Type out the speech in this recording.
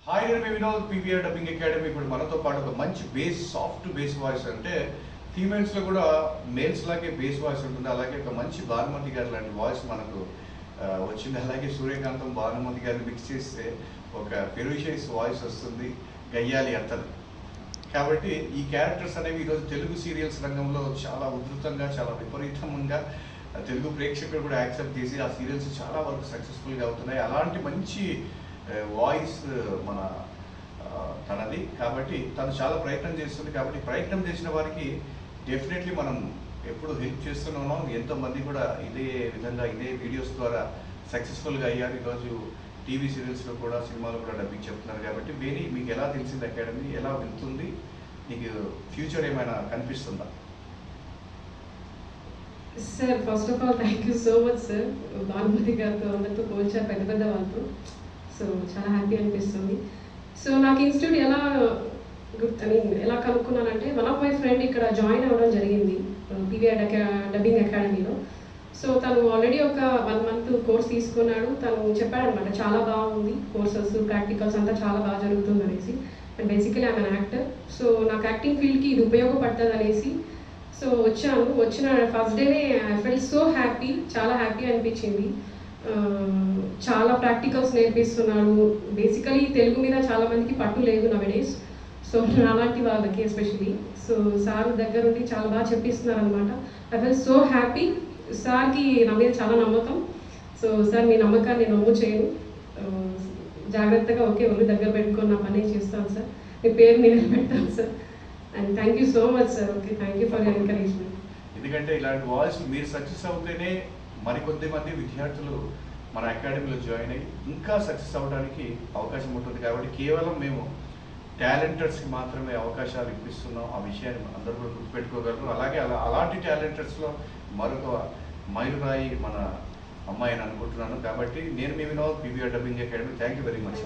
Hi నేను మీ Vinod PVR dubbing academy. ఇప్పుడు మనతో పాటు ఒక మంచి బేస్ సాఫ్ట్ బేస్ వాయిస్, అంటే ఫీమేల్స్లో కూడా మేల్స్ లాగే బేస్ వాయిస్ ఉంటుంది. అలాగే ఒక మంచి భానుమతి గారి లాంటి వాయిస్ మనకు వచ్చింది. అలాగే సూర్యకాంతం భానుమతి గారిని మిక్స్ చేస్తే ఒక ఫెరోషియస్ వాయిస్ వస్తుంది, గయ్యాలి అత్తలు. కాబట్టి ఈ క్యారెక్టర్స్ అనేవి ఈరోజు తెలుగు సీరియల్స్ రంగంలో చాలా ఉధృతంగా, చాలా విపరీతంగా తెలుగు ప్రేక్షకులు కూడా యాక్సెప్ట్ చేసి ఆ సీరియల్స్ చాలా వరకు సక్సెస్ఫుల్గా అవుతున్నాయి. అలాంటి మంచి వాయిస్ మన తనది. కాబట్టి తను చాలా ప్రయత్నం చేస్తుంది. కాబట్టి ప్రయత్నం చేసిన వారికి డెఫినెట్లీ మనం ఎప్పుడు హెల్ప్ చేస్తూనే ఉన్నాం. ఎంతోమంది కూడా ఇదే విధంగా ఇదే వీడియోస్ ద్వారా సక్సెస్ఫుల్గా అయ్యారు. ఈరోజు టీవీ సీరియల్స్లో కూడా, సినిమాలో కూడా డబ్బింగ్ చెప్తున్నారు. కాబట్టి వేణి, మీకు ఎలా తెలిసింది అకాడమీ, ఎలా వెళ్తుంది, నీకు ఫ్యూచర్ ఏమైనా కనిపిస్తుందా? Sir first of all thank you so much sir. Bhanumathi గారితో అందరితో పోల్చారు, పెద్ద పెద్ద వాళ్ళతో. సో చాలా హ్యాపీ అనిపిస్తుంది. సో నాకు ఇన్స్టిట్యూట్ ఎలా కనుక్కున్నానంటే, వన్ ఆఫ్ మై ఫ్రెండ్ ఇక్కడ జాయిన్ అవ్వడం జరిగింది పీవీఆర్ డబ్బింగ్ అకాడమీలో. సో తను ఆల్రెడీ ఒక 1 month కోర్స్ తీసుకున్నాడు. తను చెప్పాడనమాట, చాలా బాగుంది కోర్సెస్, ప్రాక్టికల్స్ అంతా చాలా బాగా జరుగుతుంది అనేసి. And basically I'm an actor. So నాకు యాక్టింగ్ ఫీల్డ్కి ఇది ఉపయోగపడుతుంది అనేసి సో వచ్చిన ఫస్ట్ డేనే ఐ ఫెల్ట్ సో హ్యాపీ, చాలా హ్యాపీ అనిపించింది. చాలా ప్రాక్టికల్స్ నేర్పిస్తున్నాడు. బేసికలీ తెలుగు మీద చాలా మందికి పట్టు లేదు నవడేస్. సో అలాంటి వాళ్ళకి ఎస్పెషలీ సో సార్ దగ్గరుండి చాలా బాగా చెప్పిస్తున్నారు అనమాట. I feel so happy. సార్కి నా మీద చాలా నమ్మకం. సో సార్, మీ నమ్మకాన్ని నమ్ము చేయను, జాగ్రత్తగా ఒకే ఒళ్ళు దగ్గర పెట్టుకొని నా పని చేస్తాను సార్. మీ పేరు నేను పెడతాను sir. And thank you so much sir. Okay, thank you for your encouragement. ఎందుకంటే ఇలాంటి వాయిస్ మీరు సక్సెస్ అవుతేనే మరికొద్ది మంది విద్యార్థులు మన అకాడమీలో జాయిన్ అయ్యి ఇంకా సక్సెస్ అవ్వడానికి అవకాశం ఉంటుంది. కాబట్టి కేవలం మేము టాలెంటర్స్కి మాత్రమే అవకాశాలు ఇప్పిస్తున్నాం. ఆ విషయాన్ని అందరూ కూడా గుర్తుపెట్టుకోగలరు. అలాగే అలాంటి టాలెంటర్స్లో మరొక మైలురాయి మన అమ్మాయి అని అనుకుంటున్నాను. కాబట్టి నేను మీ Vinod, PVR dubbing academy. Thank you very much.